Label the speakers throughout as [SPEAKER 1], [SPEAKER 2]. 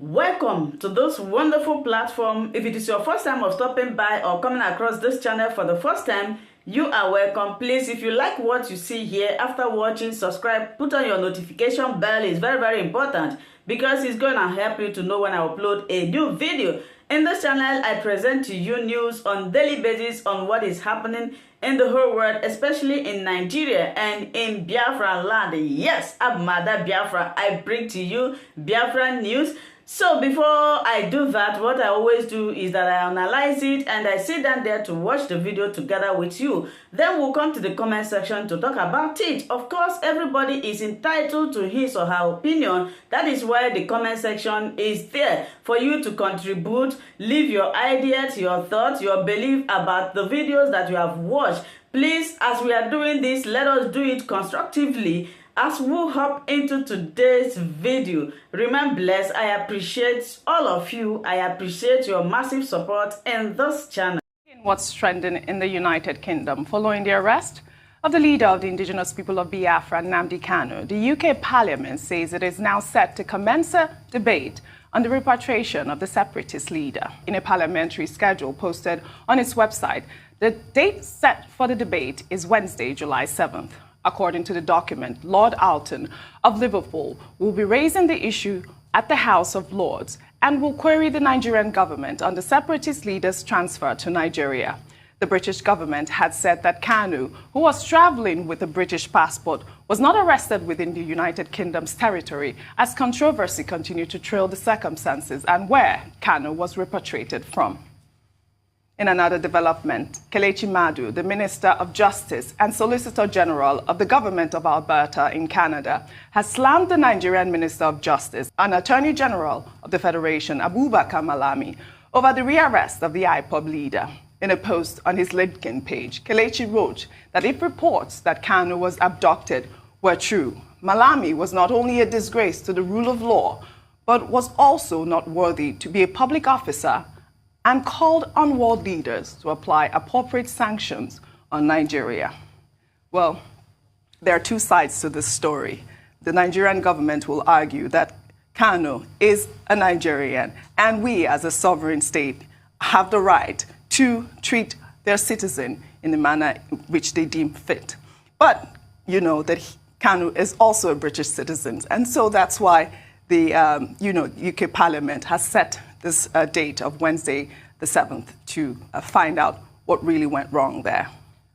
[SPEAKER 1] Welcome to this wonderful platform. If it is your first time of stopping by or coming across this channel for the first time, you are welcome. Please, if you like what you see here, after watching, subscribe, put on your notification bell. It's very important because it's going to help you to know when I upload a new video. In this channel, I present to you news on daily basis on what is happening in the whole world, especially in Nigeria and in Biafra land. Yes, I'm Mother Biafra. I bring to you Biafra news. So before I do that, what I always do is that I analyze it and I sit down there to watch the video together with you. Then we'll come to the comment section to talk about it. Of course, everybody is entitled to his or her opinion. That is why the comment section is there for you to contribute, leave your ideas, your thoughts, your belief about the videos that you have watched. Please, as we are doing this, let us do it constructively. As we hop into today's video, remain blessed. I appreciate all of you. I appreciate your massive support in this channel.
[SPEAKER 2] What's trending in the United Kingdom following the arrest of the leader of the indigenous people of Biafra, Nnamdi Kanu, the UK Parliament says it is now set to commence a debate on the repatriation of the separatist leader. In a parliamentary schedule posted on its website, the date set for the debate is Wednesday, July 7th. According to the document, Lord Alton of Liverpool will be raising the issue at the House of Lords and will query the Nigerian government on the separatist leader's transfer to Nigeria. The British government had said that Kanu, who was traveling with a British passport, was not arrested within the United Kingdom's territory as controversy continued to trail the circumstances and where Kanu was repatriated from. In another development, Kelechi Madu, the Minister of Justice and Solicitor General of the Government of Alberta in Canada, has slammed the Nigerian Minister of Justice and Attorney General of the Federation, Abubakar Malami, over the rearrest of the IPOB leader. In a post on his LinkedIn page, Kelechi wrote that if reports that Kanu was abducted were true, Malami was not only a disgrace to the rule of law, but was also not worthy to be a public officer, and called on world leaders to apply appropriate sanctions on Nigeria. Well, there are two sides to this story. The Nigerian government will argue that Kanu is a Nigerian, and we as a sovereign state have the right to treat their citizen in the manner which they deem fit. But you know that Kanu is also a British citizen, and so that's why the UK Parliament has set this date of Wednesday the 7th to find out what really went wrong there.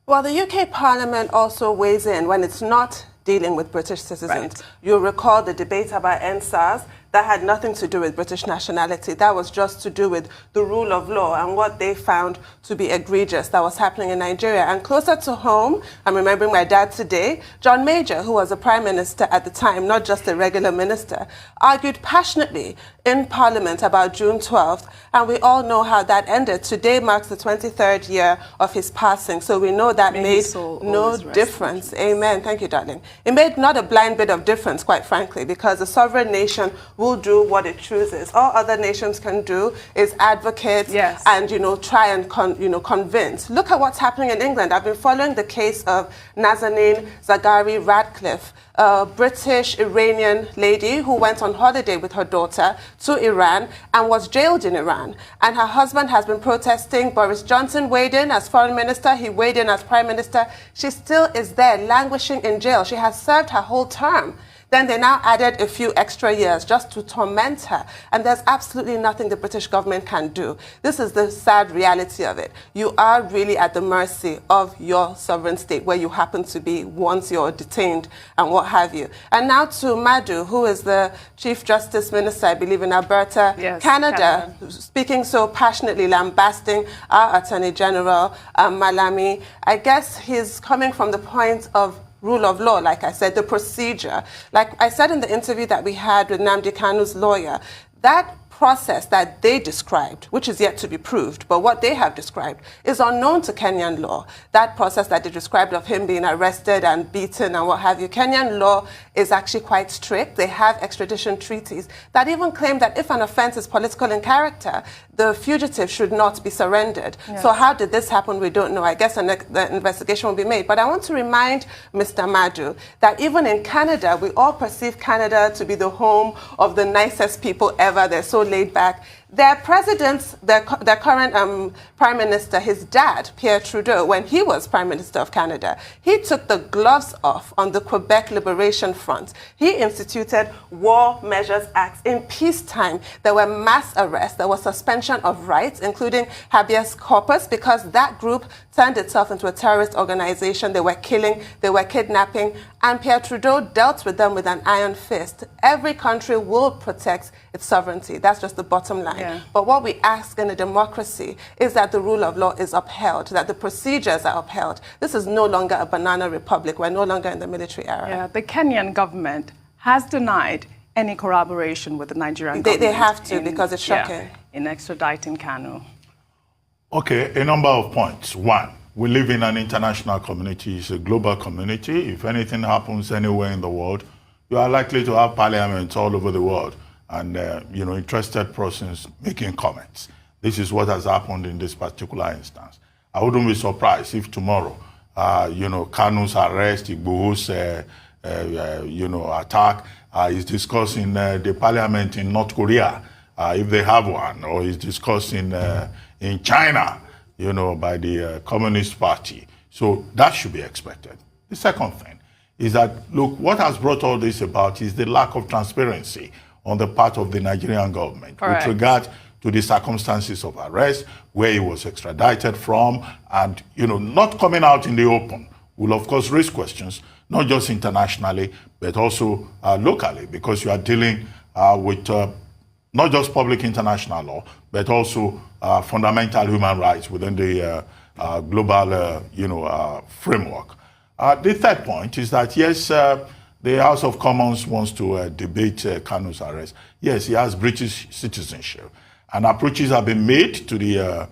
[SPEAKER 3] Well, the UK Parliament also weighs in when it's not dealing with British citizens. Right. You'll recall the debate about NSAS. That had nothing to do with British nationality. That was just to do with the rule of law and what they found to be egregious that was happening in Nigeria. And closer to home, I'm remembering my dad today, John Major, who was a prime minister at the time, not just a regular minister, argued passionately in Parliament about June 12th. And we all know how that ended. Today marks the 23rd year of his passing. So we know that made no difference. Amen. Thank you, darling. It made not a blind bit of difference, quite frankly, because a sovereign nation will do what it chooses. All other nations can do is advocate and, try and convince. Look at what's happening in England. I've been following the case of Nazanin Zaghari Ratcliffe, a British-Iranian lady who went on holiday with her daughter to Iran and was jailed in Iran. And her husband has been protesting. Boris Johnson weighed in as foreign minister. He weighed in as prime minister. She still is there, languishing in jail. She has served her whole term. Then they now added a few extra years just to torment her. And there's absolutely nothing the British government can do. This is the sad reality of it. You are really at the mercy of your sovereign state where you happen to be once you're detained and what have you. And now to Madu, who is the Chief Justice Minister, I believe, in Alberta, Canada, speaking so passionately, lambasting our Attorney General, Malami. I guess he's coming from the point of rule of law, like I said, the procedure. Like I said in the interview that we had with Nnamdi Kanu's lawyer, that process that they described, which is yet to be proved, but what they have described is unknown to Kenyan law. That process that they described of him being arrested and beaten and what have you, Kenyan law is actually quite strict. They have extradition treaties that even claim that if an offense is political in character, the fugitive should not be surrendered. Yes. So how did this happen? We don't know. I guess the investigation will be made. But I want to remind Mr. Madu that even in Canada, we all perceive Canada to be the home of the nicest people ever. whatever, they're so laid back. Their president, their current prime minister, his dad, Pierre Trudeau, when he was prime minister of Canada, he took the gloves off on the Quebec Liberation Front. He instituted War Measures Acts. In peacetime, there were mass arrests, there was suspension of rights, including habeas corpus, because that group turned itself into a terrorist organization. They were killing, they were kidnapping, and Pierre Trudeau dealt with them with an iron fist. Every country will protect its sovereignty. That's just the bottom line. Yeah. But what we ask in a democracy is that the rule of law is upheld, that the procedures are upheld. This is no longer a banana republic. We're no longer in the military era.
[SPEAKER 2] Yeah, the Kenyan government has denied any collaboration with the Nigerian government.
[SPEAKER 3] They have to, because it's shocking.
[SPEAKER 2] Yeah, in extraditing Kanu.
[SPEAKER 4] Okay, a number of points. One, we live in an international community. It's a global community. If anything happens anywhere in the world, you are likely to have parliaments all over the world and interested persons making comments. This is what has happened in this particular instance. I wouldn't be surprised if tomorrow, Kanu's arrest, Igboho's, attack is discussed in the parliament in North Korea, if they have one, or is discussed in China, by the Communist Party. So that should be expected. The second thing is that, look, what has brought all this about is the lack of transparency on the part of the Nigerian government with regard to the circumstances of arrest, where he was extradited from, and, not coming out in the open will, of course, raise questions, not just internationally, but also locally, because you are dealing with not just public international law, but also fundamental human rights within the global, framework. The third point is that, yes, the House of Commons wants to debate Kanu's arrest. Yes, he has British citizenship. And approaches have been made to the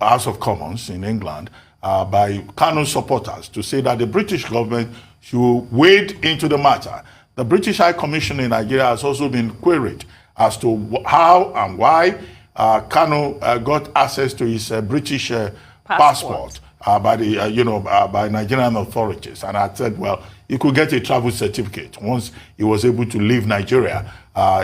[SPEAKER 4] House of Commons in England by Kanu supporters to say that the British government should wade into the matter. The British High Commission in Nigeria has also been queried as to how and why Kanu got access to his British passport by the by Nigerian authorities. And I said, well, he could get a travel certificate once he was able to leave Nigeria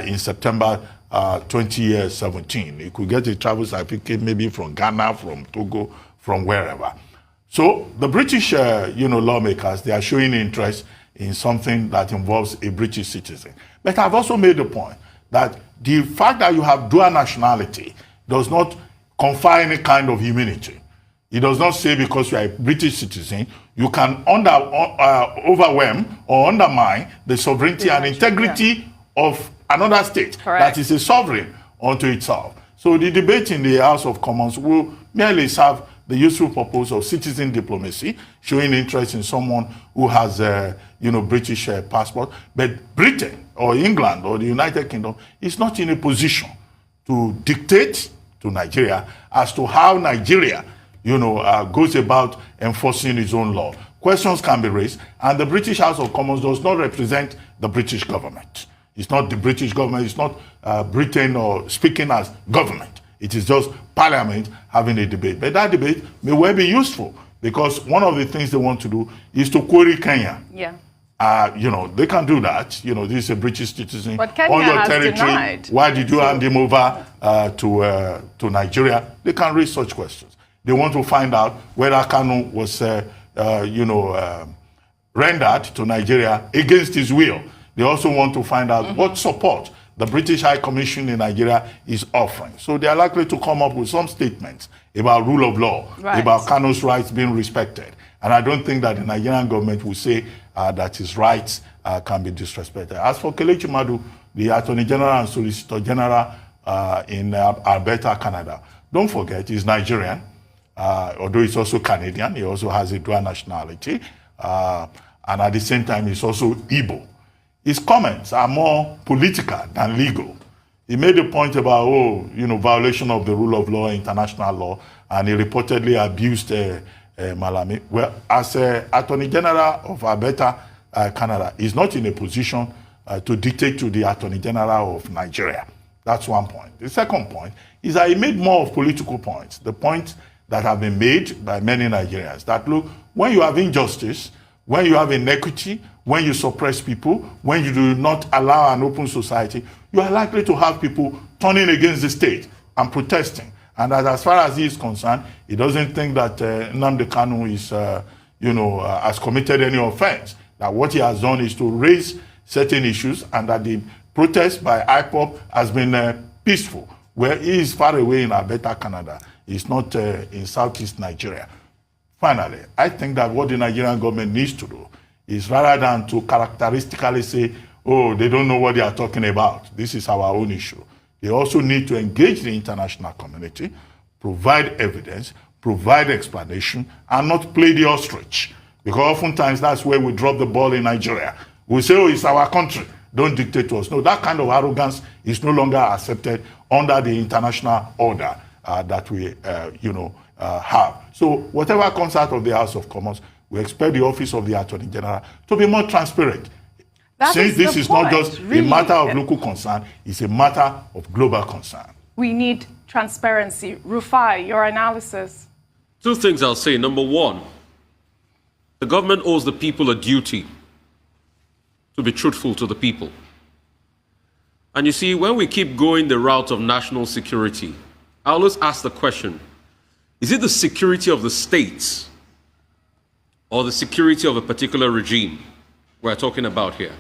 [SPEAKER 4] in September 2017. He could get a travel certificate maybe from Ghana, from Togo, from wherever. So the British lawmakers, they are showing interest in something that involves a British citizen. But I've also made the point that the fact that you have dual nationality does not confer any kind of immunity. It does not say because you are a British citizen, you can overwhelm or undermine the sovereignty and integrity of another state that is a sovereign unto itself. So the debate in the House of Commons will merely serve the useful purpose of citizen diplomacy, showing interest in someone who has a British passport. But Britain or England or the United Kingdom is not in a position to dictate to Nigeria as to how Nigeria goes about enforcing its own law. Questions can be raised, and the British House of Commons does not represent the British government. It's not the British government, it's not Britain or speaking as government. It is just Parliament having a debate. But that debate may well be useful, because one of the things they want to do is to query Kenya.
[SPEAKER 2] Yeah.
[SPEAKER 4] They can do that. This is a British citizen
[SPEAKER 2] but Kenya
[SPEAKER 4] on your
[SPEAKER 2] has
[SPEAKER 4] territory.
[SPEAKER 2] denied.
[SPEAKER 4] Why did you hand him over to Nigeria? They can raise such questions. They want to find out whether Kanu was, rendered to Nigeria against his will. They also want to find out what support the British High Commission in Nigeria is offering. So they are likely to come up with some statements about rule of law, about Kanu's rights being respected. And I don't think that the Nigerian government will say that his rights can be disrespected. As for Kelechi Madu, the Attorney General and Solicitor General in Alberta, Canada, don't forget, he's Nigerian. Although he's also Canadian, he also has a dual nationality. And at the same time, he's also Igbo. His comments are more political than legal. He made a point about, violation of the rule of law, international law, and he reportedly abused Malami. Well, as Attorney General of Alberta, Canada, he's not in a position to dictate to the Attorney General of Nigeria. That's one point. The second point is that he made more of political points. The points that have been made by many Nigerians that, look, when you have injustice, When you have inequity, when you suppress people, when you do not allow an open society, you are likely to have people turning against the state and protesting. And as far as he is concerned, he doesn't think that Nnamdi Kanu is, has committed any offense. That what he has done is to raise certain issues, and that the protest by IPOB has been peaceful, where he is far away in Alberta, Canada. He's not in Southeast Nigeria. Finally, I think that what the Nigerian government needs to do is, rather than to characteristically say, oh, they don't know what they are talking about, this is our own issue, they also need to engage the international community, provide evidence, provide explanation, and not play the ostrich. Because oftentimes that's where we drop the ball in Nigeria. We say, oh, it's our country, don't dictate to us. No, that kind of arrogance is no longer accepted under the international order that we, have. So whatever comes out of the House of Commons, we expect the Office of the Attorney General to be more transparent. Since this is not just a matter of local concern, it's a matter of global concern.
[SPEAKER 2] We need transparency. Rufai, your analysis.
[SPEAKER 5] Two things I'll say. Number one, the government owes the people a duty to be truthful to the people. And you see, when we keep going the route of national security, I always ask the question, is it the security of the states or the security of a particular regime we're talking about here?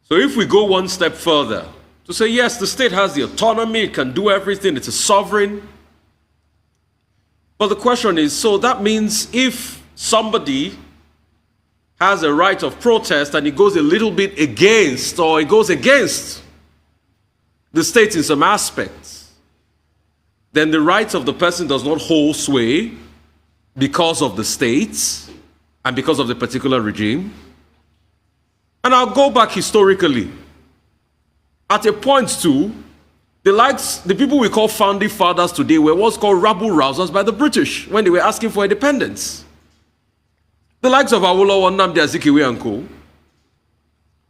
[SPEAKER 5] So if we go one step further to say, yes, the state has the autonomy, it can do everything, it's a sovereign. But the question is, so that means if somebody has a right of protest and it goes a little bit against, or it goes against the state in some aspects, then the rights of the person does not hold sway because of the states and because of the particular regime. And I'll go back historically. At a point too, the people we call founding fathers today were what's called rabble-rousers by the British when they were asking for independence. The likes of Awolowo, Nnamdi Azikiwe and co.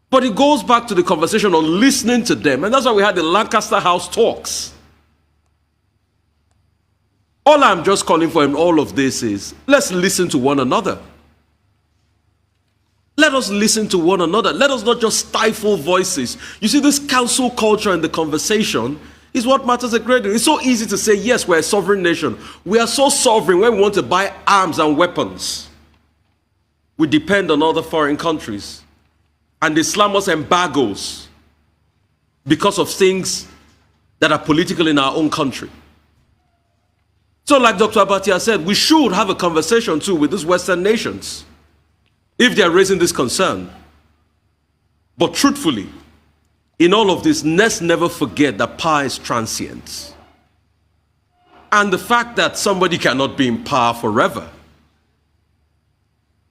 [SPEAKER 5] But it goes back to the conversation on listening to them. And that's why we had the Lancaster House talks. All I'm just calling for in all of this is, let's listen to one another. Let us listen to one another. Let us not just stifle voices. You see, this council culture and the conversation is what matters a great deal. It's so easy to say, yes, we're a sovereign nation. We are so sovereign when we want to buy arms and weapons. We depend on other foreign countries. And they slam us embargoes because of things that are political in our own country. So like Dr. Abatia said, we should have a conversation too with these Western nations if they are raising this concern. But truthfully, in all of this, let's never forget that power is transient. And the fact that somebody cannot be in power forever.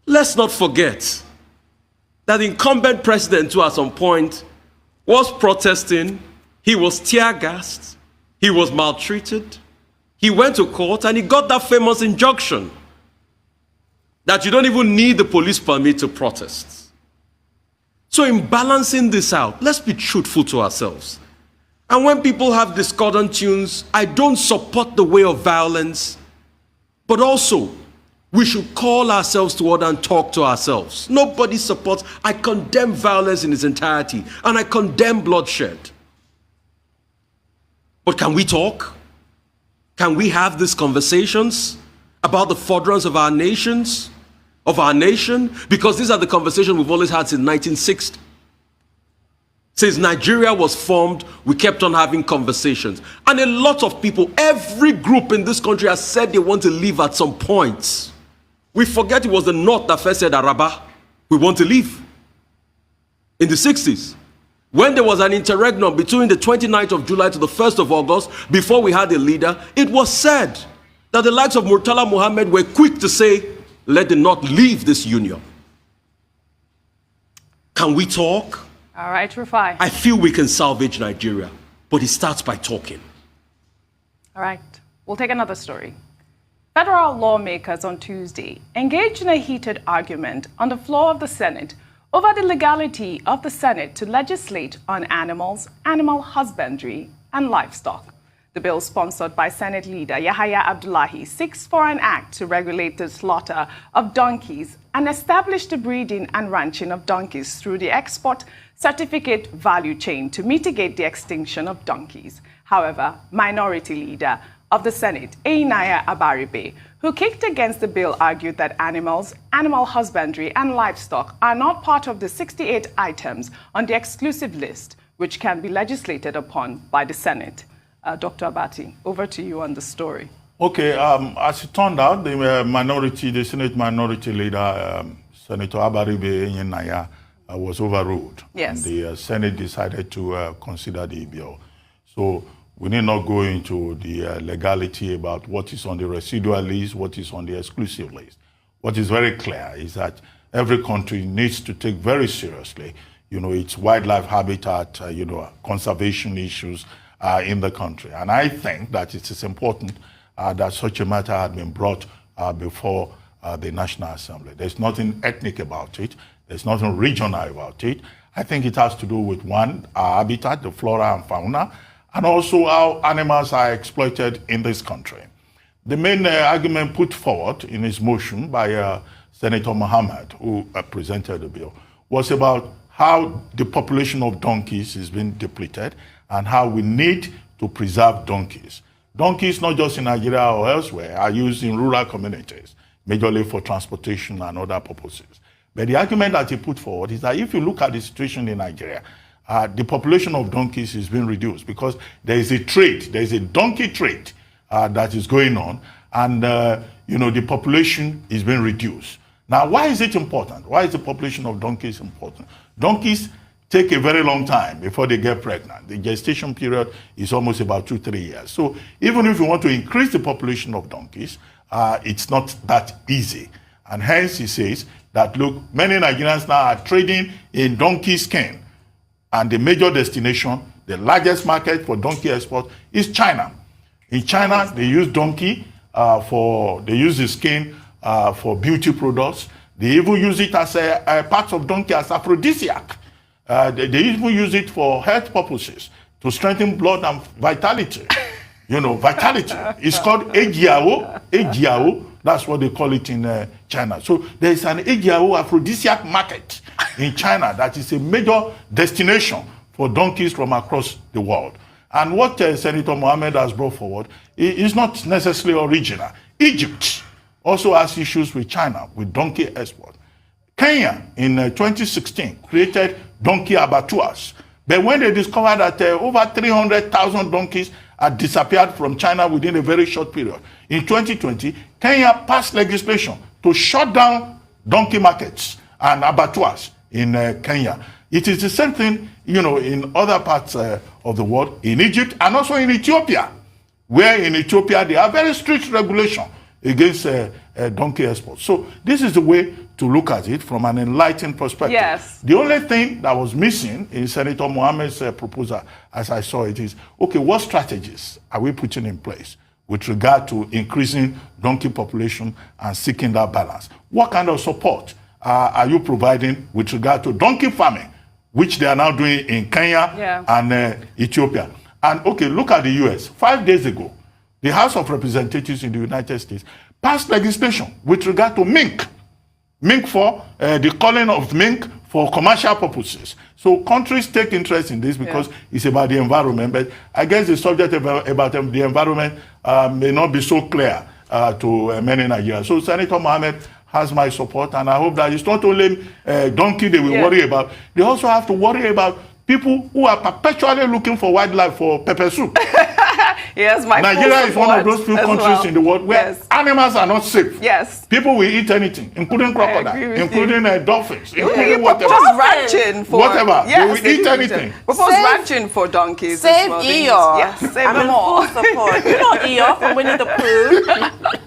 [SPEAKER 5] Let's not forget that the incumbent president too at some point was protesting, he was tear-gassed, he was maltreated. He went to court and he got that famous injunction that you don't even need the police permit to protest. So in balancing this out, let's be truthful to ourselves. And when people have discordant tunes, I don't support the way of violence, but also we should call ourselves to order and talk to ourselves. Nobody supports. I condemn violence in its entirety and I condemn bloodshed. But can we talk? Can we have these conversations about the furtherance of our nations, of our nation? Because these are the conversations we've always had since 1960. Since Nigeria was formed, we kept on having conversations. And a lot of people, every group in this country has said they want to leave at some point. We forget it was the North that first said, Araba, we want to leave. In the 60s. When there was an interregnum between the 29th of July to the 1st of August, before we had a leader, it was said that the likes of Murtala Muhammad were quick to say, let the North leave this union. Can we talk?
[SPEAKER 2] All right, Rufai.
[SPEAKER 5] I feel we can salvage Nigeria, but it starts by talking.
[SPEAKER 2] All right, we'll take another story. Federal lawmakers on Tuesday engaged in a heated argument on the floor of the Senate over the legality of the Senate to legislate on animals, animal husbandry, and livestock. The bill, sponsored by Senate leader Yahaya Abdullahi, seeks for an act to regulate the slaughter of donkeys and establish the breeding and ranching of donkeys through the export certificate value chain to mitigate the extinction of donkeys. However, Minority Leader of the Senate, Einaya Abaribe, who kicked against the bill, argued that animals, animal husbandry, and livestock are not part of the 68 items on the exclusive list, which can be legislated upon by the Senate. Dr. Abati, over to you on the story.
[SPEAKER 4] Okay, as it turned out, the Senate Minority Leader, Senator Abaribe Einaya, was overruled.
[SPEAKER 2] Yes.
[SPEAKER 4] And the Senate decided to consider the bill. So we need not go into the legality about what is on the residual list, what is on the exclusive list. What is very clear is that every country needs to take very seriously, its wildlife habitat, conservation issues in the country. And I think that it is important that such a matter had been brought before the National Assembly. There's nothing ethnic about it. There's nothing regional about it. I think it has to do with, one, our habitat, the flora and fauna, and also how animals are exploited in this country. The main argument put forward in his motion by Senator Mohammed, who presented the bill, was about how the population of donkeys is being depleted and how we need to preserve donkeys. Donkeys, not just in Nigeria or elsewhere, are used in rural communities, majorly for transportation and other purposes. But the argument that he put forward is that if you look at the situation in Nigeria, the population of donkeys is being reduced because there is a trade, there is a donkey trade that is going on, and the population is being reduced. Now, why is it important? Why is the population of donkeys important? Donkeys take a very long time before they get pregnant. The gestation period is almost about 2-3 years. So even if you want to increase the population of donkeys, it's not that easy. And hence he says that, look, many Nigerians now are trading in donkey skin. And the major destination, the largest market for donkey export is China. In China, they use donkey they use the skin for beauty products. They even use it as a part of donkey as aphrodisiac. They even use it for health purposes to strengthen blood and vitality. Vitality. It's called Ejiao. That's what they call it in China. So there is an Ejiao aphrodisiac market in China that is a major destination for donkeys from across the world. And what Senator Mohammed has brought forward is not necessarily original. Egypt also has issues with China, with donkey export. Kenya, in 2016, created donkey abattoirs. But when they discovered that over 300,000 donkeys had disappeared from China within a very short period, in 2020, Kenya passed legislation to shut down donkey markets and abattoirs in Kenya. It is the same thing, in other parts of the world, in Egypt and also in Ethiopia, where in Ethiopia they have very strict regulation against donkey exports. So this is the way to look at it from an enlightened perspective.
[SPEAKER 2] Yes.
[SPEAKER 4] The only thing that was missing in Senator Mohammed's proposal, as I saw it, is, okay, what strategies are we putting in place with regard to increasing donkey population and seeking that balance? What kind of support are you providing with regard to donkey farming, which they are now doing in Kenya and Ethiopia? And okay, look at the US. 5 days ago, the House of Representatives in the United States passed legislation with regard to mink. Mink for the culling of mink for commercial purposes. So countries take interest in this because it's about the environment. But I guess the subject about the environment may not be so clear to many Nigerians. So Senator Mohammed has my support, and I hope that it's not only donkey they will worry about. They also have to worry about people who are perpetually looking for wildlife for pepper soup.
[SPEAKER 2] Yes, my
[SPEAKER 4] Nigeria is one of those few countries in the world where animals are not safe.
[SPEAKER 2] Yes.
[SPEAKER 4] People will eat anything, including crocodile, including dolphins, including whatever.
[SPEAKER 2] Propose ranching for
[SPEAKER 4] whatever. Yes, they will eat anything.
[SPEAKER 2] Propose ranching for donkeys.
[SPEAKER 3] Save Eeyore.
[SPEAKER 2] Yes, save them all.
[SPEAKER 3] I'm in full support. You know Eeyore from Winnie the Pooh.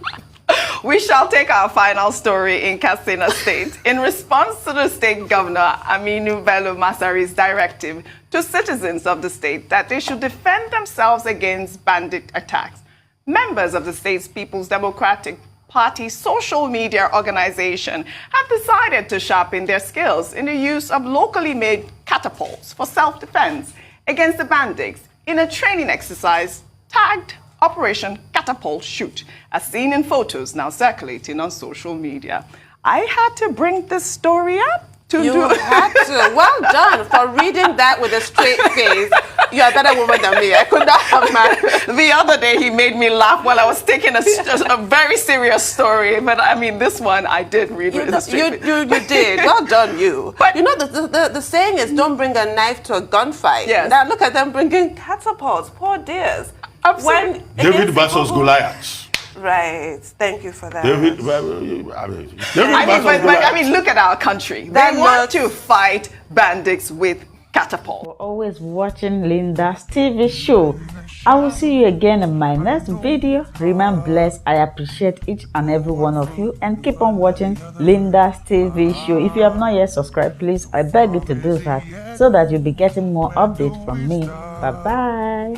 [SPEAKER 2] We shall take our final story in Katsina State in response to the state governor Aminu Bello Masari's directive to citizens of the state that they should defend themselves against bandit attacks. Members of the state's People's Democratic Party social media organization have decided to sharpen their skills in the use of locally made catapults for self-defense against the bandits in a training exercise tagged Operation Catapult Shoot, as seen in photos now circulating on social media. I had to bring this story up to
[SPEAKER 3] You had to. Well done for reading that with a straight face. You're a better woman than me. I could not have managed.
[SPEAKER 2] The other day, he made me laugh while I was taking a very serious story. But I mean, this one I did read with a straight face.
[SPEAKER 3] You did. Well done, you.
[SPEAKER 2] But
[SPEAKER 3] you know, the saying is don't bring a knife to a gunfight.
[SPEAKER 2] Yes.
[SPEAKER 3] Now look at them bringing catapults. Poor dears.
[SPEAKER 2] Absolutely.
[SPEAKER 4] David versus Goliath.
[SPEAKER 3] Right. Thank you for that.
[SPEAKER 4] David versus Goliath.
[SPEAKER 2] I mean, look at our country.
[SPEAKER 3] That
[SPEAKER 2] They want to fight bandits with catapult.
[SPEAKER 1] For always watching Linda's TV show. I will see you again in my next video. Remain blessed. I appreciate each and every one of you, and keep on watching Linda's TV show. If you have not yet subscribed, please, I beg you to do that so that you'll be getting more updates from me. Bye bye.